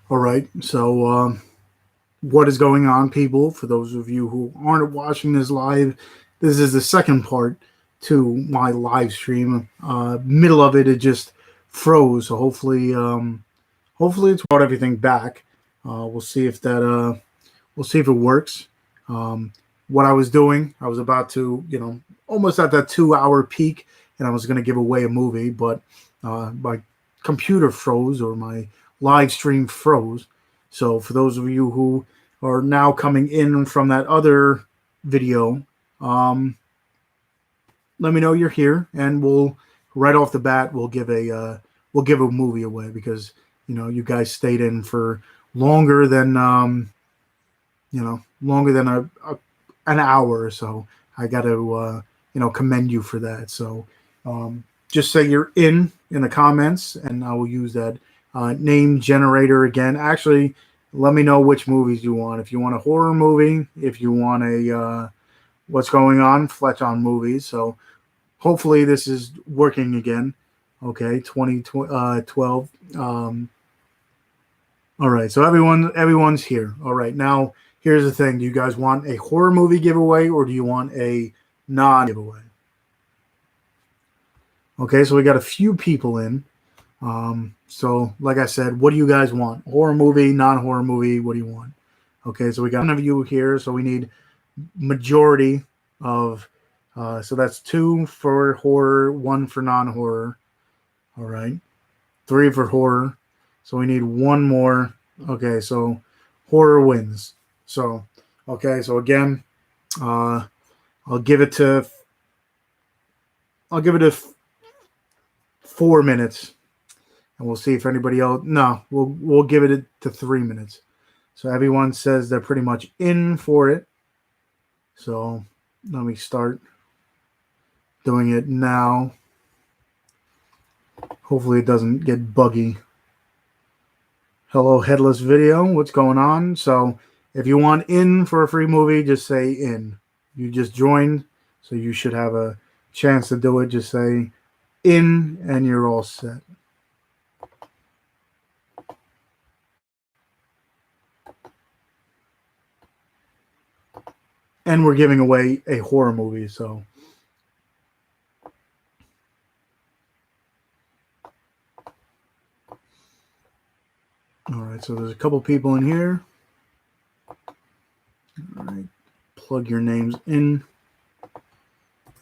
All right. So, what is going on, people? For those of you who aren't watching this live, this is the second part to my live stream. Middle of it, it just froze. So hopefully it's brought everything back. We'll see if that. We'll see if it works. Um, what I was doing, I was about to, almost at that 2 hour peak, and I was going to give away a movie, but my computer froze or my live stream froze. So for those of you who are now coming in from that other video, um, let me know you're here, and we'll right off the bat we'll give a movie away because you guys stayed in for longer than longer than an hour or so. I got to commend you for that. So just say you're in the comments, and I will use that name generator again. Actually, let me know which movies you want. If you want a horror movie, if you want a what's going on, Fletch on movies. So hopefully this is working again. Okay, 2012. All right, so everyone's here. All right, now here's the thing: do you guys want a horror movie giveaway or do you want a non giveaway? Okay, so we got a few people in. So like I said, what do you guys want? Horror movie, non horror movie? What do you want? Okay, so we got one of you here, so we need majority of. So that's two for horror, one for non horror. All right, three for horror. So we need one more. Okay, so horror wins. So, okay, so again, uh, I'll give it to I'll give it to 4 minutes, and we'll see if anybody else. No, we'll give it to 3 minutes. So everyone says they're pretty much in for it. So let me start doing it now. Hopefully it doesn't get buggy. Hello, Headless Video. What's going on? So if you want in for a free movie, just say in. You just joined, so you should have a chance to do it. Just say in, and you're all set. And we're giving away a horror movie, so. All right, so there's a couple people in here. All right, plug your names in.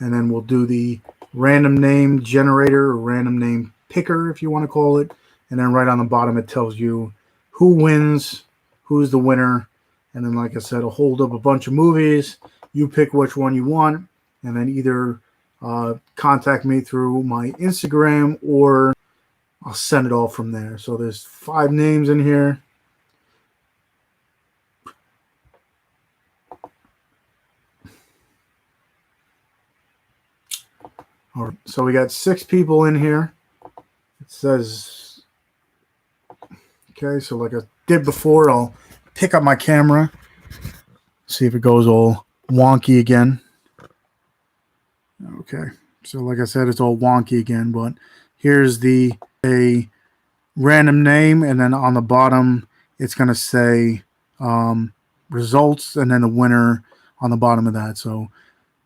And then we'll do the random name generator or random name picker, if you want to call it. And then right on the bottom, it tells you who wins, who's the winner. And then, like I said, I'll hold up a bunch of movies. You pick which one you want. And then either contact me through my Instagram or I'll send it all from there. So there's 5 names in here. All right, so we got 6 people in here. It says, okay, so like I did before, I'll pick up my camera, see if it goes all wonky again. Okay, so like I said, it's all wonky again, but here's a random name, and then on the bottom, it's going to say results, and then the winner on the bottom of that. So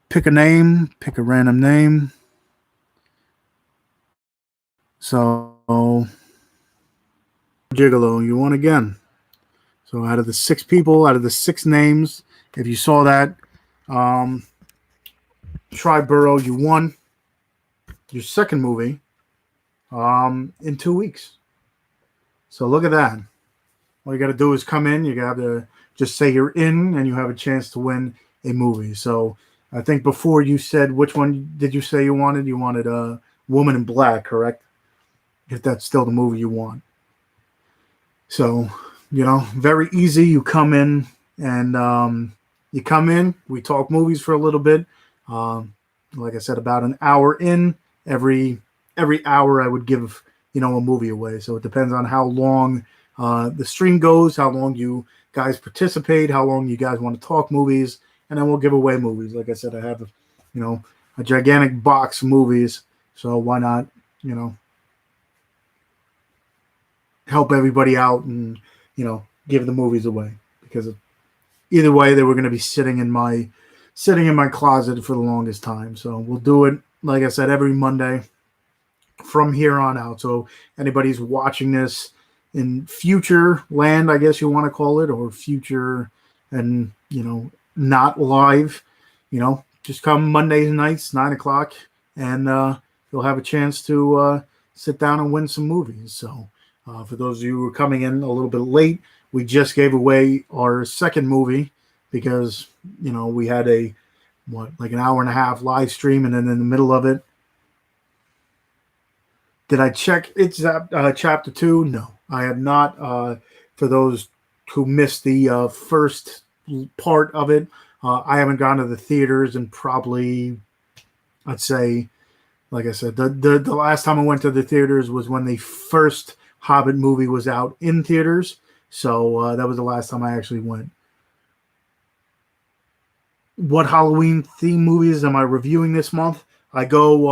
pick a name, pick a random name. So Gigolo, you won again. So out of the 6 people, out of the 6 names, if you saw that, Triborough, you won your second movie in 2 weeks. So look at that. All you got to do is come in. You got to just say you're in, and you have a chance to win a movie. So I think before you said, which one did you say you wanted? You wanted Woman in Black, correct? If that's still the movie you want. So, very easy. You come in, and we talk movies for a little bit. Like I said, about an hour in. Every hour I would give, a movie away. So it depends on how long the stream goes, how long you guys participate, how long you guys want to talk movies, and then we'll give away movies. Like I said, I have, a gigantic box of movies. So why not, help everybody out and give the movies away, because either way they were going to be sitting in my closet for the longest time. So we'll do it, like I said, every Monday from here on out. So anybody's watching this in future land, I guess you want to call it, or future and not live, just come Monday nights, 9 o'clock, and you'll have a chance to sit down and win some movies. So for those of you who are coming in a little bit late, we just gave away our second movie because we had like an hour and a half live stream, and then in the middle of it, did I check it's chapter 2? No, I have not. For those who missed the first part of it, I haven't gone to the theaters in probably, I'd say, like I said, the last time I went to the theaters was when the first Hobbit movie was out in theaters. So that was the last time I actually went. What Halloween theme movies am I reviewing this month? I go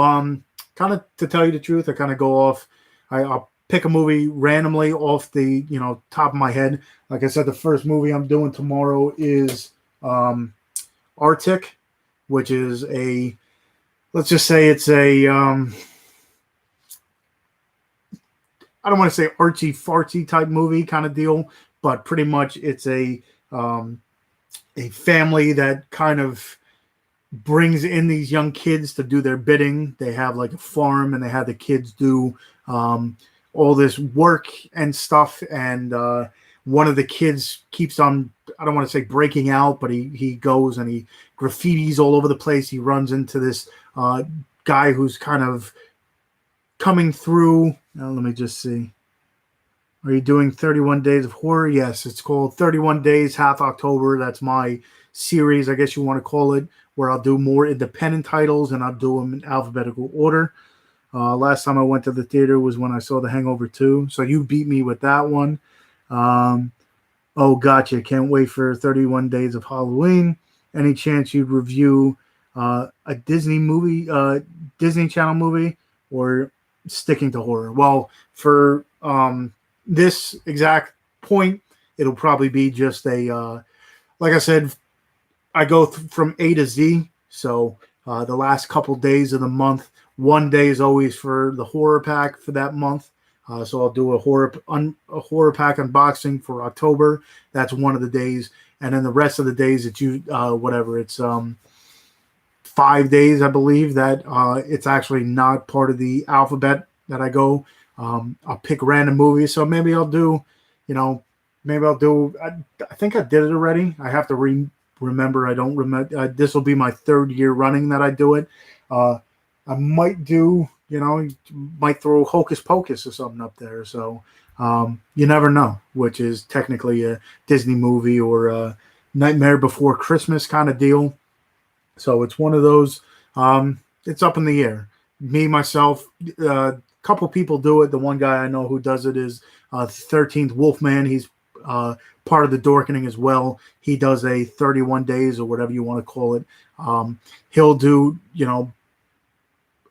kind of, to tell you the truth, I kind of go off. I'll pick a movie randomly off the top of my head. Like I said, the first movie I'm doing tomorrow is Arctic, which is let's just say it's I don't want to say artsy fartsy type movie kind of deal, but pretty much it's a family that kind of brings in these young kids to do their bidding. They have like a farm, and they have the kids do all this work and stuff. And one of the kids keeps on, I don't want to say breaking out, but he goes and he graffitis all over the place. He runs into this guy who's kind of coming through. Now, let me just see. Are you doing 31 Days of Horror? Yes, it's called 31 Days, Half October. That's my series, I guess you want to call it, where I'll do more independent titles, and I'll do them in alphabetical order. Last time I went to the theater was when I saw The Hangover 2. So you beat me with that one. Oh, gotcha. Can't wait for 31 Days of Halloween. Any chance you'd review a Disney movie, Disney Channel movie, or sticking to horror? Well, for this exact point, it'll probably be just like I said, I go from A to Z. So the last couple days of the month, one day is always for the horror pack for that month. So I'll do a horror pack unboxing for October. That's one of the days, and then the rest of the days it's whatever it's 5 days, I believe, that it's actually not part of the alphabet that I go. I'll pick random movies. So maybe I'll do, I think I did it already. I have to remember. I don't remember. This will be my third year running that I do it. I might do, might throw Hocus Pocus or something up there. So you never know, which is technically a Disney movie or a Nightmare Before Christmas kind of deal. So it's one of those, it's up in the air. Me, myself, a couple people do it. The one guy I know who does it is 13th Wolfman. He's part of the Dorkening as well. He does a 31 days or whatever you want to call it. He'll do,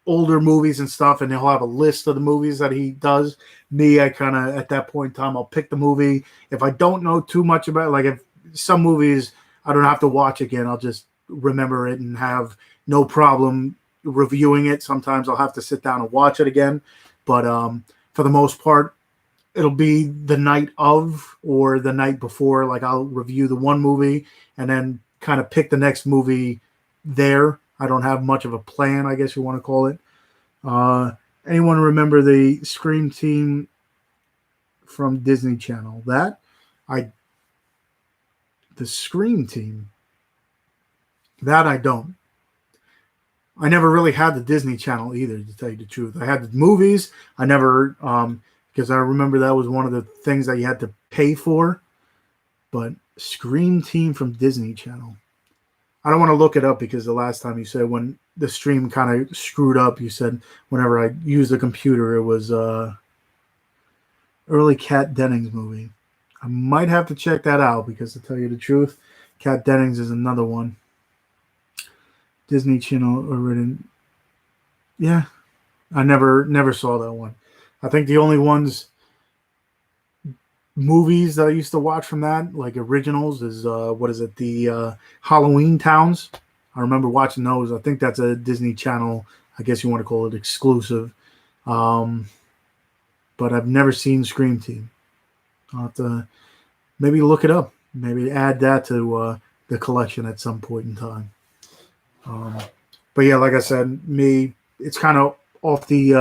older movies and stuff, and he'll have a list of the movies that he does. Me, I kind of, at that point in time, I'll pick the movie. If I don't know too much about it, like if some movies I don't have to watch again, I'll just remember it and have no problem reviewing it. Sometimes I'll have to sit down and watch it again. But for the most part, it'll be the night of or the night before. Like I'll review the one movie and then kind of pick the next movie there. I don't have much of a plan, I guess you want to call it. Anyone remember the Scream team from Disney Channel? The Scream team. That I don't. I never really had the Disney Channel either, to tell you the truth. I had the movies. I never, because I remember that was one of the things that you had to pay for. But Scream team from Disney Channel. I don't want to look it up because the last time you said when the stream kind of screwed up, you said whenever I used the computer, it was early Kat Dennings movie. I might have to check that out because to tell you the truth, Kat Dennings is another one. Disney Channel written. Yeah, I never saw that one. I think the only ones movies that I used to watch from that, like originals, is what is it? The Halloween Towns. I remember watching those. I think that's a Disney Channel. I guess you want to call it exclusive. Um, but I've never seen Scream Team. I'll have to maybe look it up. Maybe add that to the collection at some point in time. Um, but yeah, like I said, it's kind of off the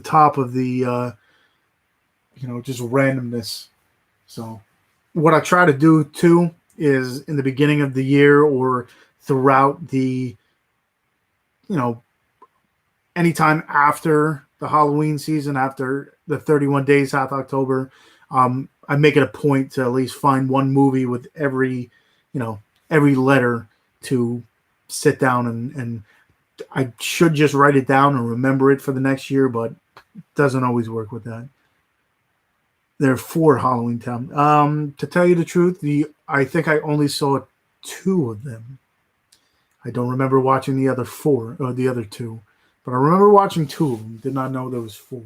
top of the just randomness. So what I try to do too is in the beginning of the year or throughout the anytime after the Halloween season, after the 31 days South October, I make it a point to at least find one movie with every letter to sit down and I should just write it down and remember it for the next year, but it doesn't always work with that. There are 4 Halloween Town. To tell you the truth, I think I only saw 2 of them. I don't remember watching the other 4 or the other 2, but I remember watching 2 of them. Did not know there was 4.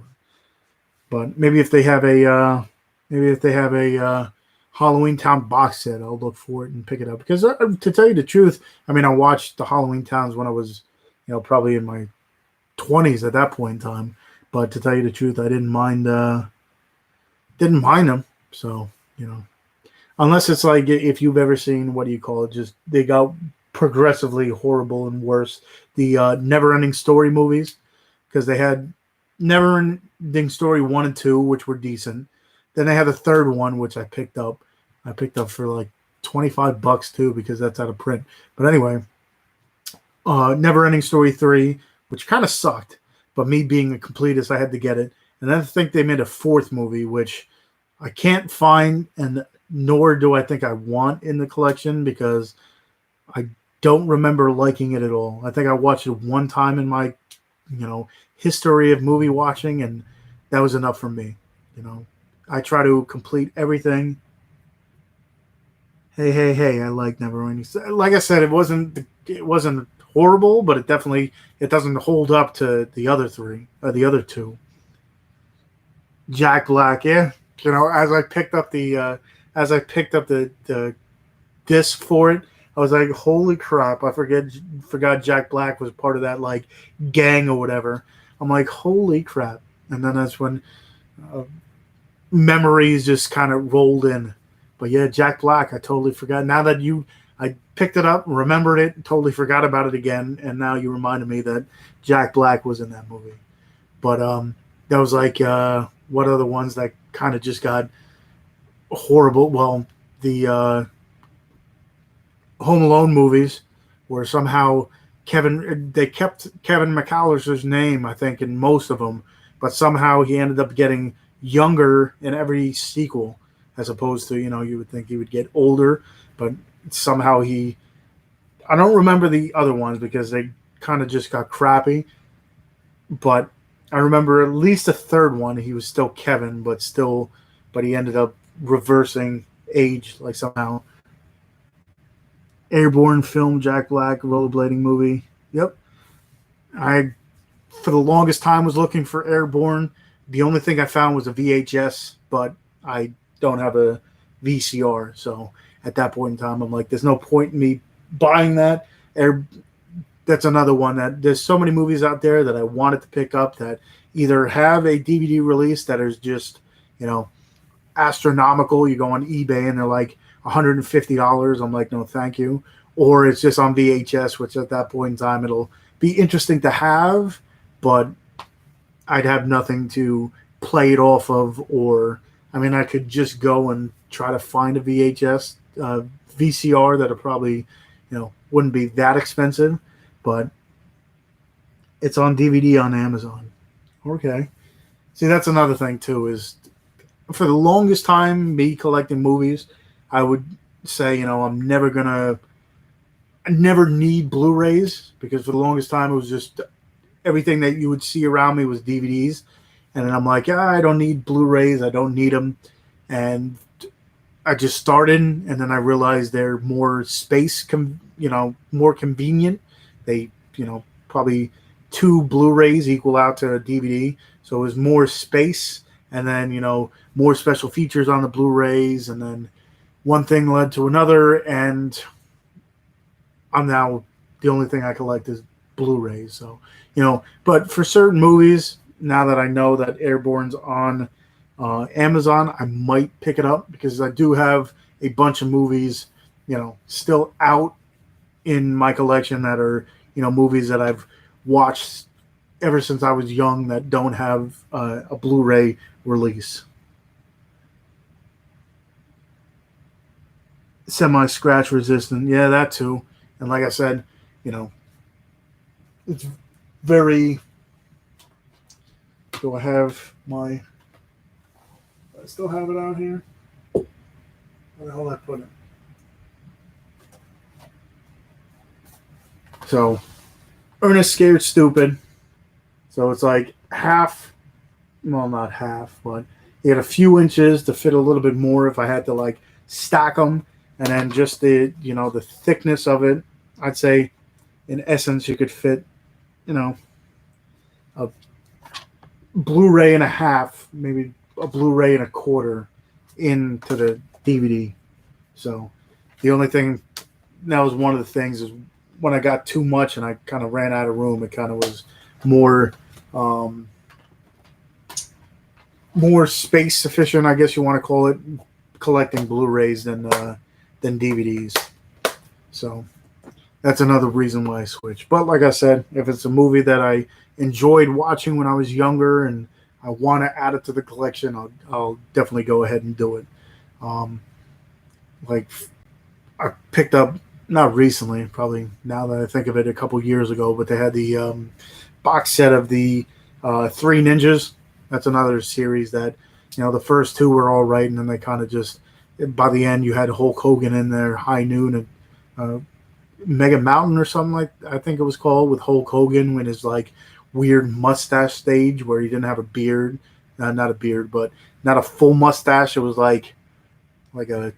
But maybe if they have a Halloween Town box set, I'll look for it and pick it up. Because to tell you the truth, I mean, I watched the Halloween Towns when I was, probably in my 20s at that point in time. But to tell you the truth, I didn't mind them. So, unless it's like if you've ever seen, what do you call it? Just they got progressively horrible and worse. The Never Ending Story movies, because they had Never Ending Story 1 and 2, which were decent. Then they had the third one, which I picked up. I picked up for like $25 too, because that's out of print. But anyway, Never Ending Story 3, which kind of sucked. But me being a completist, I had to get it. And then I think they made a 4th movie, which I can't find, and nor do I think I want in the collection, because I don't remember liking it at all. I think I watched it one time in my, history of movie watching, and that was enough for me. I try to complete everything. Hey! I like Never Ending. Like I said, it wasn't horrible, but it doesn't hold up to the other 3 or the other 2. Jack Black, yeah. As I picked up the disc for it, I was like, holy crap! I forgot Jack Black was part of that like gang or whatever. I'm like, holy crap! And then that's when memories just kind of rolled in. But yeah, Jack Black, I totally forgot. Now that I picked it up, remembered it, totally forgot about it again, and now you reminded me that Jack Black was in that movie. But that was like what are the ones that kind of just got horrible? Well, the Home Alone movies, where somehow they kept Kevin McAllister's name, I think, in most of them, but somehow he ended up getting younger in every sequel, as opposed to, you would think he would get older, but somehow I don't remember the other ones because they kind of just got crappy, but I remember at least the third one, he was still Kevin, but he ended up reversing age, like somehow. Airborne film, Jack Black, rollerblading movie. Yep. I, for the longest time, was looking for Airborne. The only thing I found was a VHS, but I don't have a VCR. So at that point in time, I'm like, there's no point in me buying that. That's another one that there's so many movies out there that I wanted to pick up that either have a DVD release that is just, astronomical. You go on eBay and they're like $150. I'm like, no, thank you. Or it's just on VHS, which at that point in time, it'll be interesting to have, but I'd have nothing to play it off of. Or, I mean, I could just go and try to find a VHS, VCR that'll probably, wouldn't be that expensive, but it's on DVD on Amazon. Okay. See, that's another thing too, is for the longest time, me collecting movies, I would say, I never need Blu-rays, because for the longest time, it was just everything that you would see around me was DVDs. And then I'm like, I don't need Blu-rays. I don't need them. And I just started, and then I realized they're more more convenient. They, probably 2 Blu-rays equal out to a DVD. So it was more space, and then more special features on the Blu-rays, and then one thing led to another, and I'm now the only thing I collect is Blu-rays. So but for certain movies, now that I know that Airborne's on Amazon, I might pick it up because I do have a bunch of movies, still out in my collection that are, movies that I've watched ever since I was young that don't have a Blu-ray release. Semi-scratch resistant, yeah, that too. And like I said, it's very. Do I have my? I still have it out here. Where the hell did I put it? So, Ernest Scared Stupid. So it's like half, well, not half, but you had a few inches to fit a little bit more if I had to like stack them, and then just the thickness of it. I'd say, in essence, you could fit, a Blu-ray and a half, maybe a Blu-ray and a quarter into the DVD. So the only thing that was one of the things is when I got too much and I kind of ran out of room, it kind of was more more space sufficient, I guess you want to call it, collecting Blu-rays than DVDs. So that's another reason why I switched. But like I said, if it's a movie that I enjoyed watching when I was younger and I want to add it to the collection, I'll definitely go ahead and do it. Like I picked up, not recently, probably now that I think of it, a couple years ago, but they had the box set of the Three Ninjas. That's another series that, the first two were all right, and then they kind of just, by the end, you had Hulk Hogan in there, High Noon, and Mega Mountain or something like, I think it was called, with Hulk Hogan with his like weird mustache stage where he didn't have a beard, not a beard, but not a full mustache. It was like a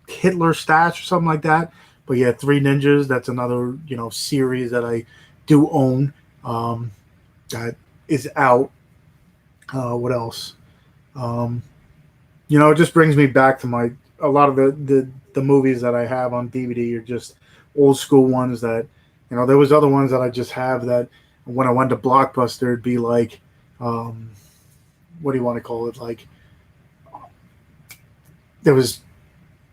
Hitler stash or something like that. But yeah, Three Ninjas. That's another series that I do own. That is out. What else? It just brings me back to a lot of the movies that I have on DVD are just old school ones that, there was other ones that I just have that when I went to Blockbuster, it'd be like, what do you want to call it? Like, there was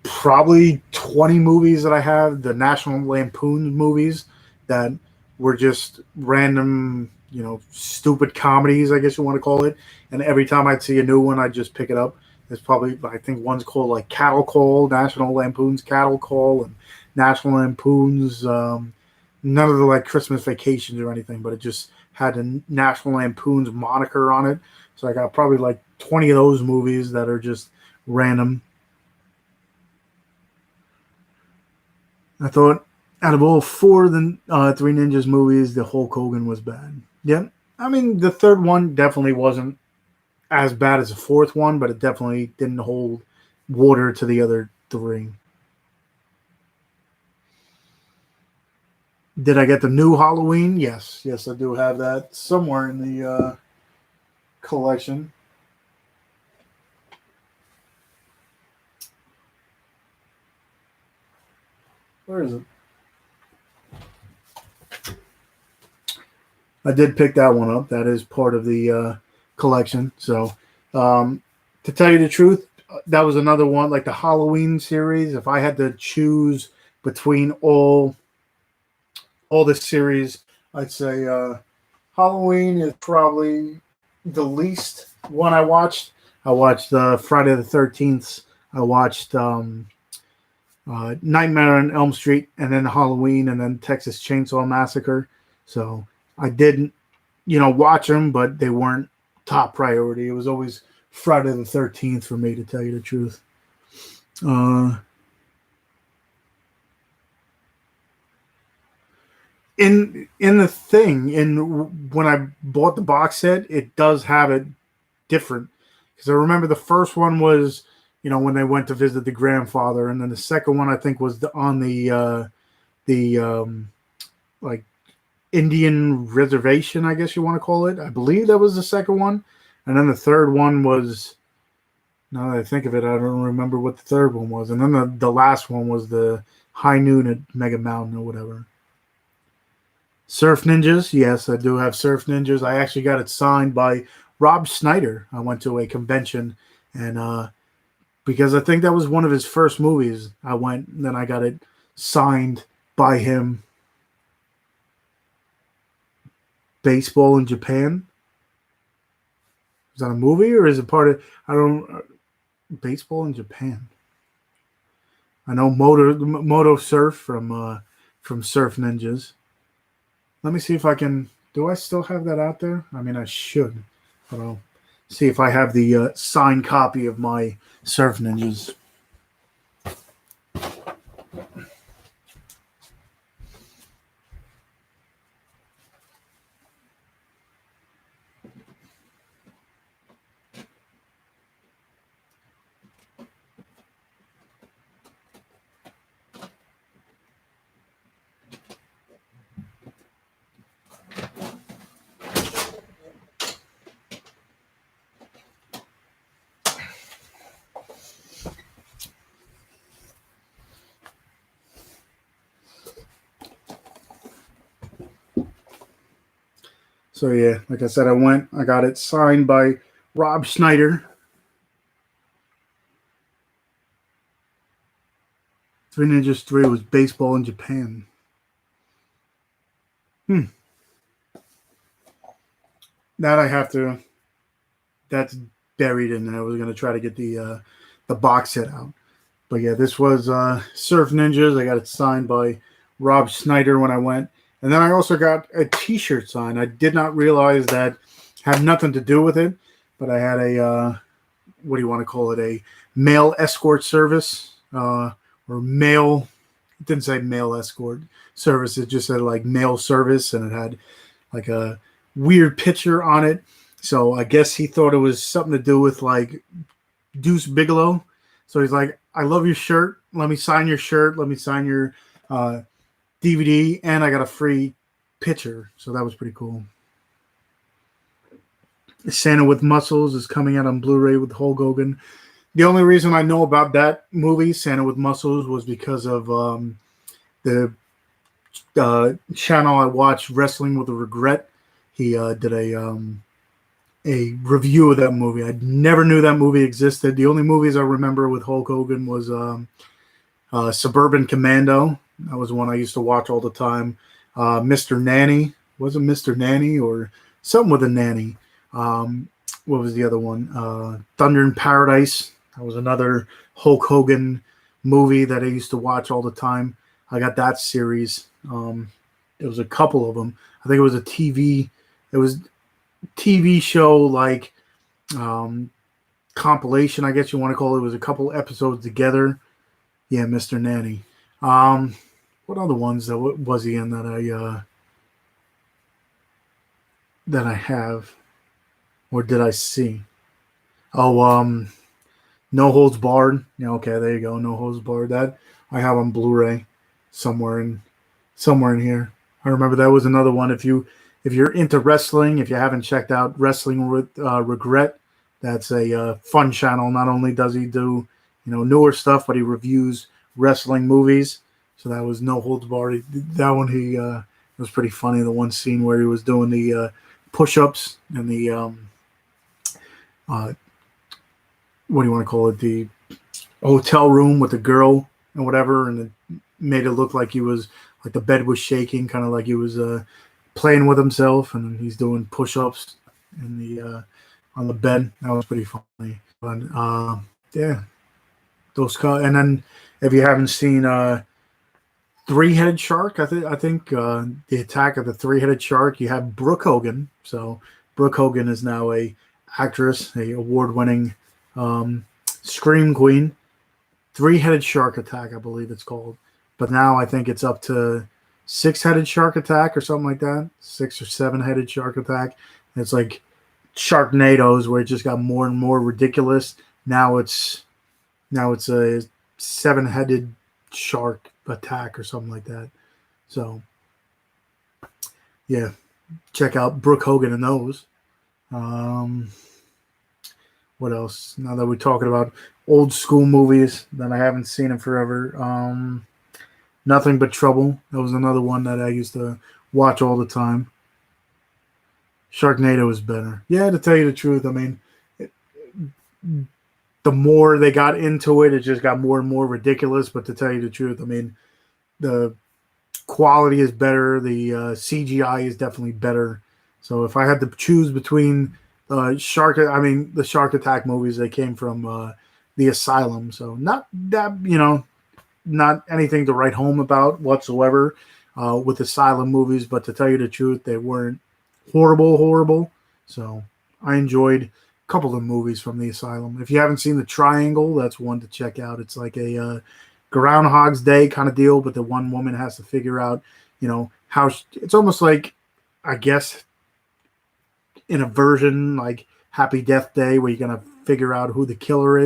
probably 20 movies that I have, the National Lampoon movies that were just random, stupid comedies, I guess you want to call it. And every time I'd see a new one, I'd just pick it up. There's probably, I think one's called like Cattle Call, National Lampoon's Cattle Call, and National Lampoon's, none of the like Christmas Vacations or anything, but it just had a National Lampoon's moniker on it. So I got probably like 20 of those movies that are just random. I thought out of all four of the Three Ninjas movies, the Hulk Hogan was bad. Yeah, I mean, the third one definitely wasn't as bad as the fourth one, but it definitely didn't hold water to the other three. Did I get the new Halloween? Yes, I do have that somewhere in the collection. Where is it? I did pick that one up. That is part of the collection. So, to tell you the truth, that was another one, like the Halloween series. If I had to choose between all this series, I'd say Halloween is probably the least one I watched. I watched Friday the 13th. I watched Nightmare on Elm Street, and then Halloween, and then Texas Chainsaw Massacre. So I didn't, watch them, but they weren't top priority. It was always Friday the 13th for me, to tell you the truth. In the thing, when I bought the box set, it does have it different, because I remember the first one was, when they went to visit the grandfather, and then the second one I think was on the like Indian reservation, I guess you want to call it. I believe that was the second one, And then the third one was, now that I think of it, I don't remember what the third one was. And then the last one was the High Noon at Mega Mountain or whatever. Surf Ninjas, yes, I do have Surf Ninjas. I actually got it signed by Rob Schneider. I went to a convention, and because I think that was one of his first movies, I went and then I got it signed by him. Baseball in Japan. Is that a movie or is it part of? I don't. Baseball in Japan. I know Moto Surf from Surf Ninjas. Let me see if I can. Do I still have that out there? I mean, I should. But I'll see if I have the signed copy of my Surf Ninjas. So yeah, like I said, I got it signed by Rob Schneider. Three Ninjas 3 was baseball in Japan. That I have to. That's buried in there. I was gonna try to get the box set out, but yeah, this was Surf Ninjas. I got it signed by Rob Schneider when I went, and then I also got a T-shirt signed. I did not realize that had nothing to do with it, but I had a what do you want to call it? A mail escort service or mail. It didn't say mail escort service. It just said like mail service, and it had like a weird picture on it. So I guess he thought it was something to do with like Deuce Bigelow. So he's like, I love your shirt. Let me sign your shirt. Let me sign your DVD. And I got a free picture. So that was pretty cool. Santa with Muscles is coming out on Blu-ray with Hulk Hogan. The only reason I know about that movie, Santa with Muscles, was because of the channel I watched, Wrestling with a Regret. He did a review of that movie. I never knew that movie existed. The only movies I remember with Hulk Hogan was Suburban Commando. That was one I used to watch all the time. Mr. Nanny. Was it Mr. Nanny or something with a nanny? What was the other one? Thunder in Paradise. That was another Hulk Hogan movie that I used to watch all the time. I got that series. It was a couple of them. I think it was a TV. It was TV show like compilation, I guess you want to call it. It was a couple episodes together. Yeah, Mr. Nanny. What other ones that was he in that I have, or did I see? Oh, No Holds Barred. Yeah, okay, there you go. No Holds Barred. That I have on Blu-ray somewhere in here. I remember that was another one. If you're into wrestling, if you haven't checked out Wrestling with Regret, that's a fun channel. Not only does he do newer stuff, but he reviews wrestling movies. So that was No Holds Barred. That one it was pretty funny. The one scene where he was doing the push-ups and the what do you want to call it? The hotel room with the girl and whatever, and it made it look like he was like the bed was shaking, kind of like he was playing with himself, and he's doing push-ups in the on the bed. That was pretty funny. But yeah, and then if you haven't seen Three-Headed Shark, I think the Attack of the Three-Headed Shark, you have Brooke Hogan. So Brooke Hogan is now a actress, a award-winning scream queen. Three-Headed Shark Attack, I believe it's called. But now I think it's up to Six-Headed Shark Attack or something like that. 6 or 7-headed Shark Attack. And it's like Sharknadoes where it just got more and more ridiculous. Now it's a 7-headed shark attack or something like that. So yeah, check out Brooke Hogan in those. What else? Now that we're talking about old school movies that I haven't seen in forever, Nothing But Trouble. That was another one that I used to watch all the time. Sharknado was better. Yeah, to tell you the truth, I mean, it, the more they got into it, it just got more and more ridiculous. But to tell you the truth, I mean, the quality is better. The CGI is definitely better. So if I had to choose between the Shark Attack movies, they came from the Asylum. So not that not anything to write home about whatsoever with Asylum movies. But to tell you the truth, they weren't horrible. So I enjoyed a couple of movies from the Asylum. If you haven't seen The Triangle, that's one to check out. It's like a Groundhog's Day kind of deal, but the one woman has to figure out, it's almost like, I guess, in a version like Happy Death Day, where you're gonna figure out who the killer is.